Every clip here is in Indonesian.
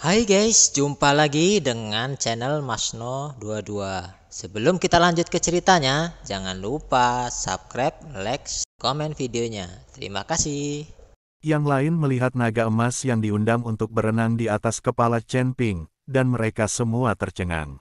Hai guys, jumpa lagi dengan channel Masno22. Sebelum kita lanjut ke ceritanya, jangan lupa subscribe, like, komen videonya. Terima kasih. Yang lain melihat naga emas yang diundang untuk berenang di atas kepala Chen Ping, dan mereka semua tercengang.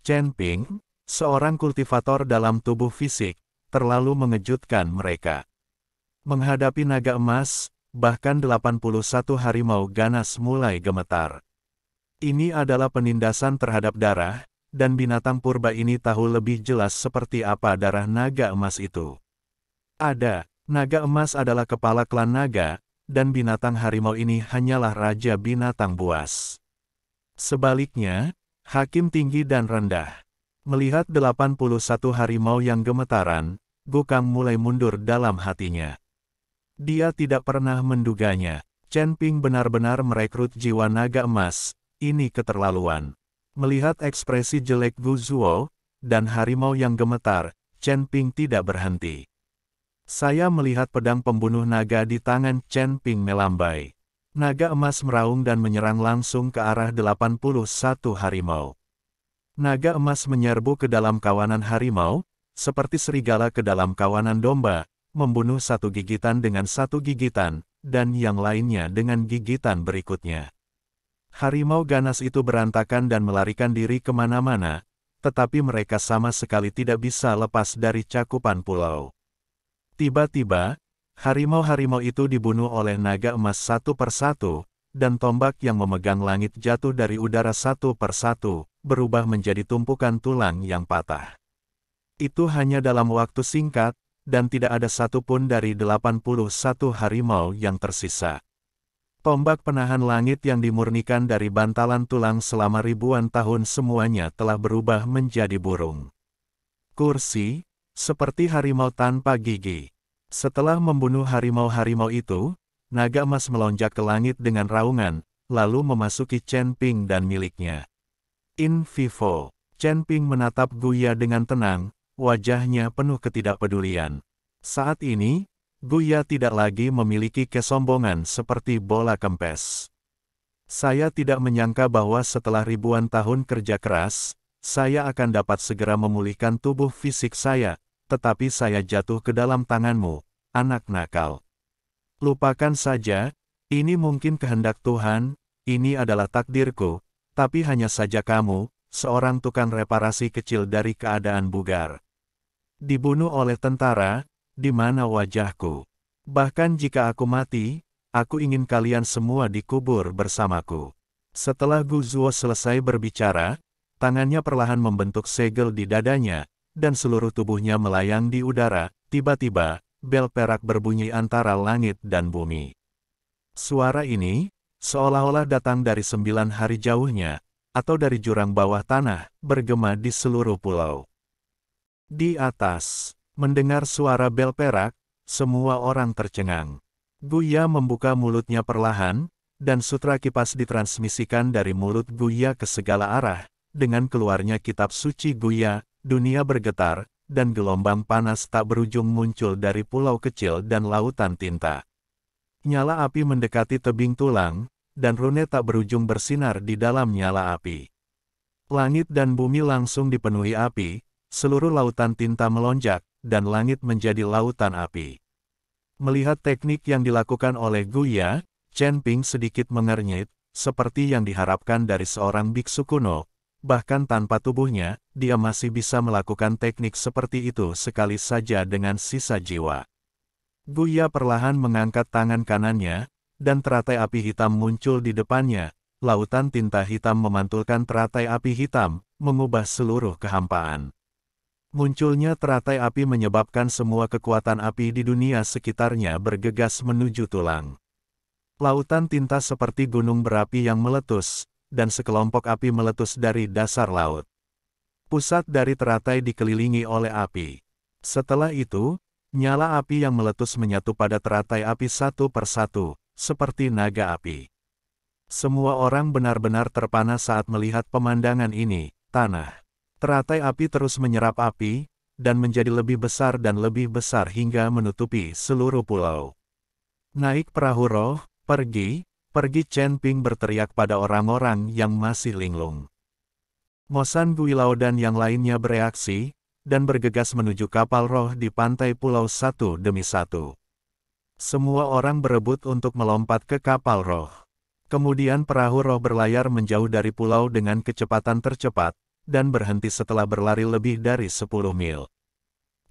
Chen Ping, seorang kultivator dalam tubuh fisik, terlalu mengejutkan mereka. Menghadapi naga emas, bahkan 81 harimau ganas mulai gemetar. Ini adalah penindasan terhadap darah, dan binatang purba ini tahu lebih jelas seperti apa darah naga emas itu. Naga emas adalah kepala klan naga, dan binatang harimau ini hanyalah raja binatang buas. Sebaliknya, hakim tinggi dan rendah. Melihat 81 harimau yang gemetaran, Gokang mulai mundur dalam hatinya. Dia tidak pernah menduganya. Chen Ping benar-benar merekrut jiwa naga emas, ini keterlaluan. Melihat ekspresi jelek Gu Zuo, dan harimau yang gemetar, Chen Ping tidak berhenti. Saya melihat pedang pembunuh naga di tangan Chen Ping melambai. Naga emas meraung dan menyerang langsung ke arah 81 harimau. Naga emas menyerbu ke dalam kawanan harimau, seperti serigala ke dalam kawanan domba, membunuh satu gigitan dengan satu gigitan, dan yang lainnya dengan gigitan berikutnya. Harimau ganas itu berantakan dan melarikan diri kemana-mana, tetapi mereka sama sekali tidak bisa lepas dari cakupan pulau. Tiba-tiba, harimau-harimau itu dibunuh oleh naga emas satu persatu, dan tombak yang memegang langit jatuh dari udara satu persatu, berubah menjadi tumpukan tulang yang patah. Itu hanya dalam waktu singkat, dan tidak ada satupun dari 81 harimau yang tersisa. Tombak penahan langit yang dimurnikan dari bantalan tulang selama ribuan tahun semuanya telah berubah menjadi burung. Kursi, seperti harimau tanpa gigi. Setelah membunuh harimau-harimau itu, naga emas melonjak ke langit dengan raungan, lalu memasuki Chen Ping dan miliknya. In vivo, Chen Ping menatap Guya dengan tenang, wajahnya penuh ketidakpedulian. Saat ini, Guya tidak lagi memiliki kesombongan seperti bola kempes. Saya tidak menyangka bahwa setelah ribuan tahun kerja keras, saya akan dapat segera memulihkan tubuh fisik saya, tetapi saya jatuh ke dalam tanganmu, anak nakal. Lupakan saja, ini mungkin kehendak Tuhan, ini adalah takdirku, tapi hanya saja kamu, seorang tukang reparasi kecil dari keadaan bugar. Dibunuh oleh tentara, di mana wajahku? Bahkan jika aku mati, aku ingin kalian semua dikubur bersamaku. Setelah Gu Zuo selesai berbicara, tangannya perlahan membentuk segel di dadanya, dan seluruh tubuhnya melayang di udara. Tiba-tiba, bel perak berbunyi antara langit dan bumi. Suara ini, seolah-olah datang dari 9 hari jauhnya, atau dari jurang bawah tanah, bergema di seluruh pulau. Di atas, mendengar suara bel perak, semua orang tercengang. Guya membuka mulutnya perlahan, dan sutra kipas ditransmisikan dari mulut Guya ke segala arah. Dengan keluarnya kitab suci Guya, dunia bergetar, dan gelombang panas tak berujung muncul dari pulau kecil dan lautan tinta. Nyala api mendekati tebing tulang, dan rune tak berujung bersinar di dalam nyala api. Langit dan bumi langsung dipenuhi api, seluruh lautan tinta melonjak, dan langit menjadi lautan api. Melihat teknik yang dilakukan oleh Guya, Chen Ping sedikit mengernyit, seperti yang diharapkan dari seorang biksu kuno. Bahkan tanpa tubuhnya, dia masih bisa melakukan teknik seperti itu sekali saja dengan sisa jiwa. Guya perlahan mengangkat tangan kanannya, dan teratai api hitam muncul di depannya. Lautan tinta hitam memantulkan teratai api hitam, mengubah seluruh kehampaan. Munculnya teratai api menyebabkan semua kekuatan api di dunia sekitarnya bergegas menuju tulang. Lautan tinta seperti gunung berapi yang meletus, dan sekelompok api meletus dari dasar laut. Pusat dari teratai dikelilingi oleh api. Setelah itu, nyala api yang meletus menyatu pada teratai api satu persatu, seperti naga api. Semua orang benar-benar terpana saat melihat pemandangan ini. Tanah. Teratai api terus menyerap api, dan menjadi lebih besar dan lebih besar hingga menutupi seluruh pulau. Naik perahu roh, pergi, Pergi, Chen Ping berteriak pada orang-orang yang masih linglung. Mo San, Gui Lao dan yang lainnya bereaksi, dan bergegas menuju kapal roh di pantai pulau satu demi satu. Semua orang berebut untuk melompat ke kapal roh. Kemudian perahu roh berlayar menjauh dari pulau dengan kecepatan tercepat, dan berhenti setelah berlari lebih dari 10 mil.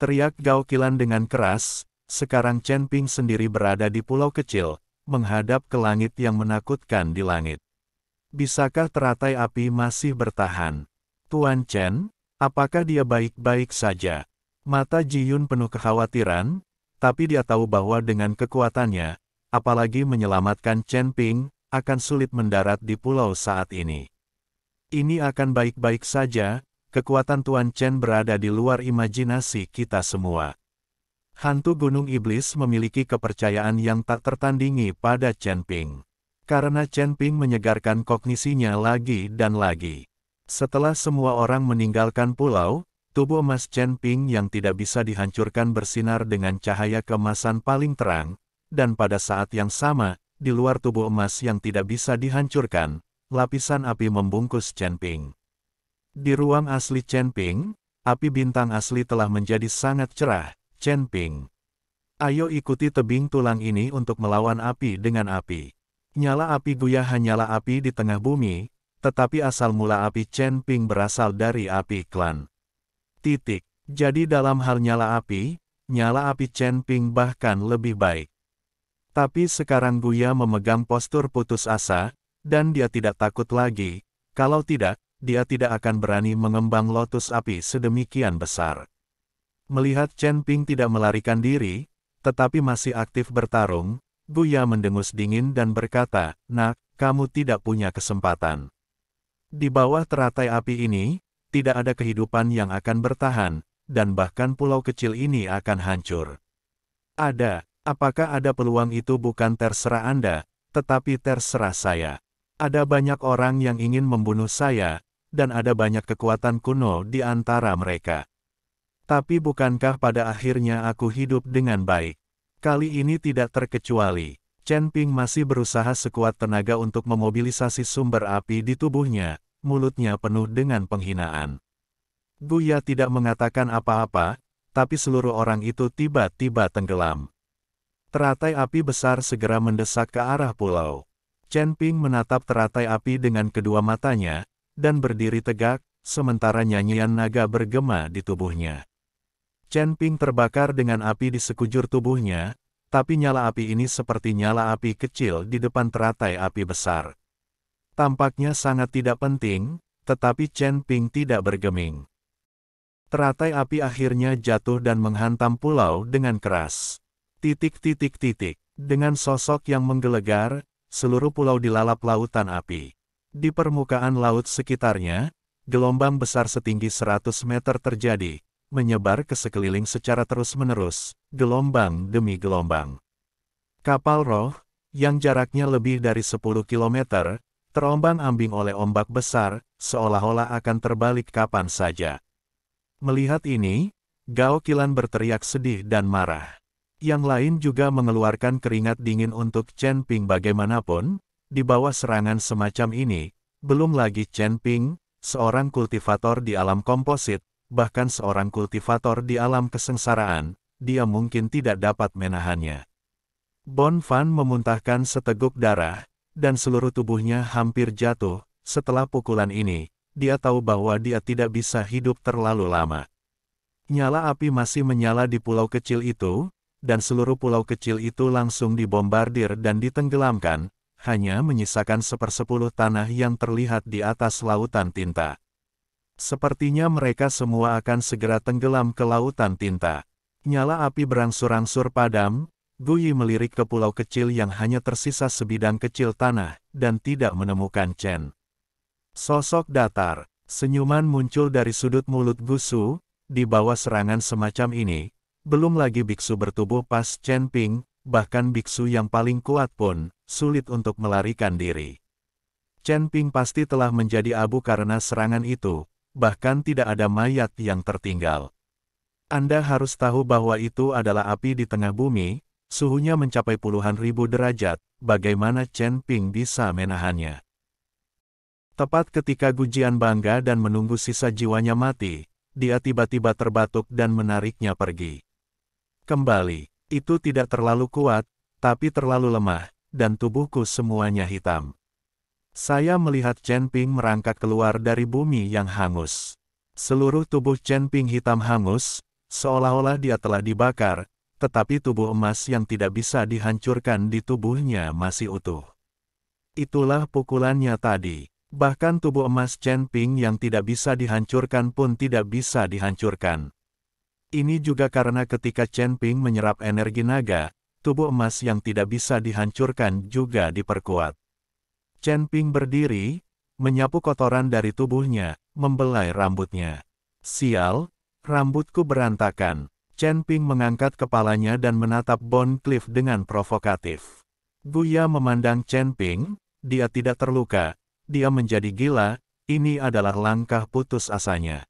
Teriak Gao Qilan dengan keras, sekarang Chen Ping sendiri berada di pulau kecil, menghadap ke langit yang menakutkan di langit. Bisakah teratai api masih bertahan? Tuan Chen, apakah dia baik-baik saja? Mata Ji Yun penuh kekhawatiran, tapi dia tahu bahwa dengan kekuatannya, apalagi menyelamatkan Chen Ping, akan sulit mendarat di pulau saat ini. Ini akan baik-baik saja, kekuatan Tuan Chen berada di luar imajinasi kita semua. Hantu Gunung Iblis memiliki kepercayaan yang tak tertandingi pada Chen Ping. Karena Chen Ping menyegarkan kognisinya lagi dan lagi. Setelah semua orang meninggalkan pulau, tubuh emas Chen Ping yang tidak bisa dihancurkan bersinar dengan cahaya keemasan paling terang, dan pada saat yang sama, di luar tubuh emas yang tidak bisa dihancurkan, lapisan api membungkus Chen Ping. Di ruang asli Chen Ping, api bintang asli telah menjadi sangat cerah. Chen Ping, ayo ikuti tebing tulang ini untuk melawan api dengan api. Nyala api Guya hanyalah api di tengah bumi, tetapi asal mula api Chen Ping berasal dari api klan. Titik. Jadi dalam hal nyala api Chen Ping bahkan lebih baik. Tapi sekarang Guya memegang postur putus asa, dan dia tidak takut lagi, kalau tidak, dia tidak akan berani mengembang lotus api sedemikian besar. Melihat Chen Ping tidak melarikan diri, tetapi masih aktif bertarung, Guya mendengus dingin dan berkata, "Nak, kamu tidak punya kesempatan. Di bawah teratai api ini, tidak ada kehidupan yang akan bertahan, dan bahkan pulau kecil ini akan hancur." "Ada, apakah ada peluang?" "Itu bukan terserah Anda, tetapi terserah saya. Ada banyak orang yang ingin membunuh saya, dan ada banyak kekuatan kuno di antara mereka. Tapi bukankah pada akhirnya aku hidup dengan baik? Kali ini tidak terkecuali." Chen Ping masih berusaha sekuat tenaga untuk memobilisasi sumber api di tubuhnya, mulutnya penuh dengan penghinaan. Guya tidak mengatakan apa-apa, tapi seluruh orang itu tiba-tiba tenggelam. Teratai api besar segera mendesak ke arah pulau. Chen Ping menatap teratai api dengan kedua matanya, dan berdiri tegak, sementara nyanyian naga bergema di tubuhnya. Chen Ping terbakar dengan api di sekujur tubuhnya, tapi nyala api ini seperti nyala api kecil di depan teratai api besar. Tampaknya sangat tidak penting, tetapi Chen Ping tidak bergeming. Teratai api akhirnya jatuh dan menghantam pulau dengan keras. Dengan sosok yang menggelegar, seluruh pulau dilalap lautan api. Di permukaan laut sekitarnya, gelombang besar setinggi 100 meter terjadi, menyebar ke sekeliling secara terus-menerus, gelombang demi gelombang. Kapal roh, yang jaraknya lebih dari 10 km, terombang-ambing oleh ombak besar, seolah-olah akan terbalik kapan saja. Melihat ini, Gao Qilan berteriak sedih dan marah. Yang lain juga mengeluarkan keringat dingin untuk Chen Ping. Bagaimanapun, di bawah serangan semacam ini, belum lagi Chen Ping, seorang kultivator di alam komposit, bahkan seorang kultivator di alam kesengsaraan, dia mungkin tidak dapat menahannya. Bon Fan memuntahkan seteguk darah, dan seluruh tubuhnya hampir jatuh. Setelah pukulan ini, dia tahu bahwa dia tidak bisa hidup terlalu lama. Nyala api masih menyala di pulau kecil itu, dan seluruh pulau kecil itu langsung dibombardir dan ditenggelamkan, hanya menyisakan 1/10 tanah yang terlihat di atas lautan tinta. Sepertinya mereka semua akan segera tenggelam ke lautan tinta. Nyala api berangsur-angsur padam, Guyi melirik ke pulau kecil yang hanya tersisa sebidang kecil tanah, dan tidak menemukan Chen. Sosok datar, senyuman muncul dari sudut mulut Gusu, di bawah serangan semacam ini, belum lagi biksu bertubuh pas Chen Ping, bahkan biksu yang paling kuat pun, sulit untuk melarikan diri. Chen Ping pasti telah menjadi abu karena serangan itu, bahkan tidak ada mayat yang tertinggal. Anda harus tahu bahwa itu adalah api di tengah bumi, Suhunya mencapai puluhan ribu derajat, bagaimana Chen Ping bisa menahannya? Tepat ketika Gu Jian bangga dan menunggu sisa jiwanya mati, dia tiba-tiba terbatuk dan menariknya pergi. Kembali, itu tidak terlalu kuat, tapi terlalu lemah, dan tubuhku semuanya hitam. Saya melihat Chen Ping merangkak keluar dari bumi yang hangus. Seluruh tubuh Chen Ping hitam hangus, seolah-olah dia telah dibakar, tetapi tubuh emas yang tidak bisa dihancurkan di tubuhnya masih utuh. Itulah pukulannya tadi. Bahkan tubuh emas Chen Ping yang tidak bisa dihancurkan pun tidak bisa dihancurkan. Ini juga karena ketika Chen Ping menyerap energi naga, tubuh emas yang tidak bisa dihancurkan juga diperkuat. Chen Ping berdiri, menyapu kotoran dari tubuhnya, membelai rambutnya. Sial, rambutku berantakan. Chen Ping mengangkat kepalanya dan menatap Bone Cliff dengan provokatif. Guya memandang Chen Ping, dia tidak terluka, dia menjadi gila, ini adalah langkah putus asanya.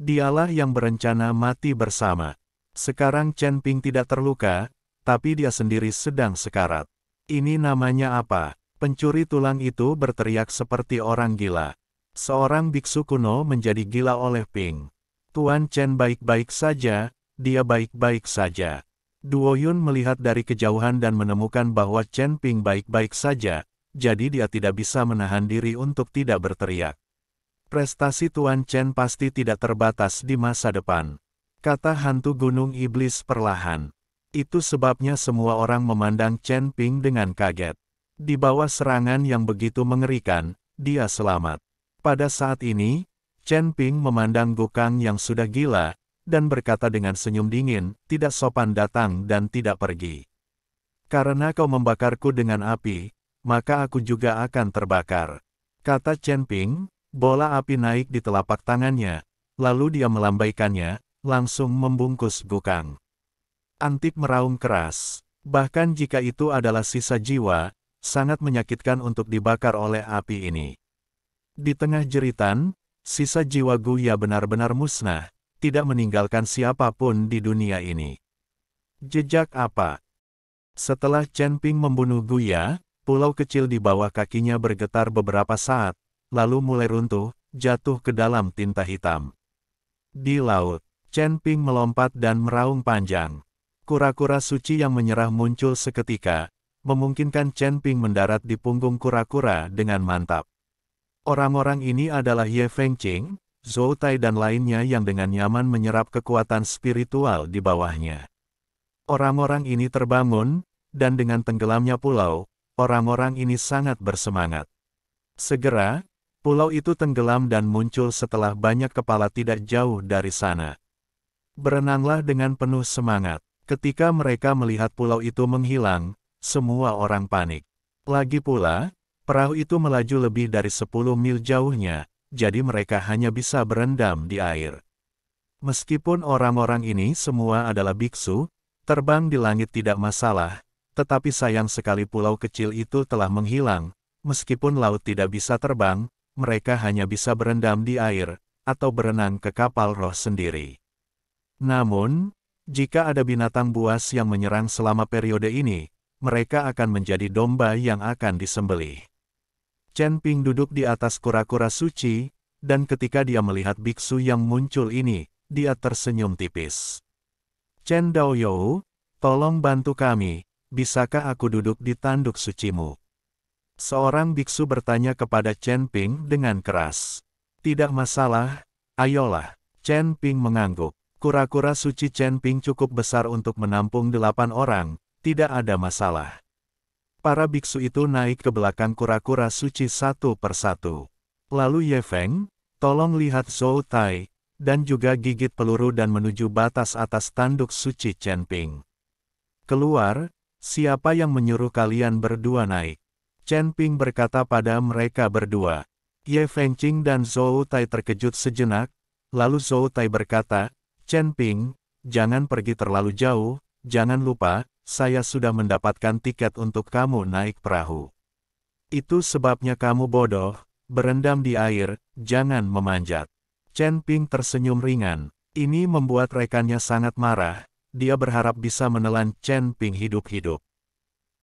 Dialah yang berencana mati bersama. Sekarang Chen Ping tidak terluka, tapi dia sendiri sedang sekarat. Ini namanya apa? Pencuri tulang itu berteriak seperti orang gila. Seorang biksu kuno menjadi gila oleh Ping. Tuan Chen baik-baik saja, dia baik-baik saja. Duo Yun melihat dari kejauhan dan menemukan bahwa Chen Ping baik-baik saja, jadi dia tidak bisa menahan diri untuk tidak berteriak. Prestasi Tuan Chen pasti tidak terbatas di masa depan, kata hantu gunung iblis perlahan. Itu sebabnya semua orang memandang Chen Ping dengan kaget. Di bawah serangan yang begitu mengerikan, dia selamat. Pada saat ini, Chen Ping memandang Gokang yang sudah gila, dan berkata dengan senyum dingin, tidak sopan datang dan tidak pergi. Karena kau membakarku dengan api, maka aku juga akan terbakar. Kata Chen Ping, bola api naik di telapak tangannya, lalu dia melambaikannya, langsung membungkus Gokang. Antik meraung keras. Bahkan jika itu adalah sisa jiwa, sangat menyakitkan untuk dibakar oleh api ini. Di tengah jeritan, sisa jiwa Guya benar-benar musnah, tidak meninggalkan siapapun di dunia ini. Jejak apa? Setelah Chen Ping membunuh Guya, pulau kecil di bawah kakinya bergetar beberapa saat, lalu mulai runtuh, jatuh ke dalam tinta hitam. Di laut, Chen Ping melompat dan meraung panjang. Kura-kura suci yang menyerah muncul seketika, memungkinkan Chen Ping mendarat di punggung kura-kura dengan mantap. Orang-orang ini adalah Ye Fengqing, Zhou Tai dan lainnya yang dengan nyaman menyerap kekuatan spiritual di bawahnya. Orang-orang ini terbangun, dan dengan tenggelamnya pulau, orang-orang ini sangat bersemangat. Segera, pulau itu tenggelam dan muncul setelah banyak kepala tidak jauh dari sana. Berenanglah dengan penuh semangat. Ketika mereka melihat pulau itu menghilang, semua orang panik. Lagi pula, perahu itu melaju lebih dari 10 mil jauhnya, jadi mereka hanya bisa berendam di air. Meskipun orang-orang ini semua adalah biksu, terbang di langit tidak masalah, tetapi sayang sekali pulau kecil itu telah menghilang. Meskipun laut tidak bisa terbang, mereka hanya bisa berendam di air, atau berenang ke kapal roh sendiri. Namun, jika ada binatang buas yang menyerang selama periode ini, mereka akan menjadi domba yang akan disembelih. Chen Ping duduk di atas kura-kura suci, dan ketika dia melihat biksu yang muncul ini, dia tersenyum tipis. Chen Daoyou, tolong bantu kami, bisakah aku duduk di tanduk sucimu? Seorang biksu bertanya kepada Chen Ping dengan keras. Tidak masalah, ayolah. Chen Ping mengangguk. Kura-kura suci Chen Ping cukup besar untuk menampung 8 orang, tidak ada masalah. Para biksu itu naik ke belakang kura-kura suci satu persatu. Lalu Ye Feng, tolong lihat Zhou Tai, dan juga gigit peluru dan menuju batas atas tanduk suci Chen Ping. Keluar, siapa yang menyuruh kalian berdua naik? Chen Ping berkata pada mereka berdua. Ye Fengqing dan Zhou Tai terkejut sejenak, lalu Zhou Tai berkata, Chen Ping, jangan pergi terlalu jauh, jangan lupa, saya sudah mendapatkan tiket untuk kamu naik perahu. Itu sebabnya kamu bodoh, berendam di air, jangan memanjat. Chen Ping tersenyum ringan. Ini membuat rekannya sangat marah, dia berharap bisa menelan Chen Ping hidup-hidup.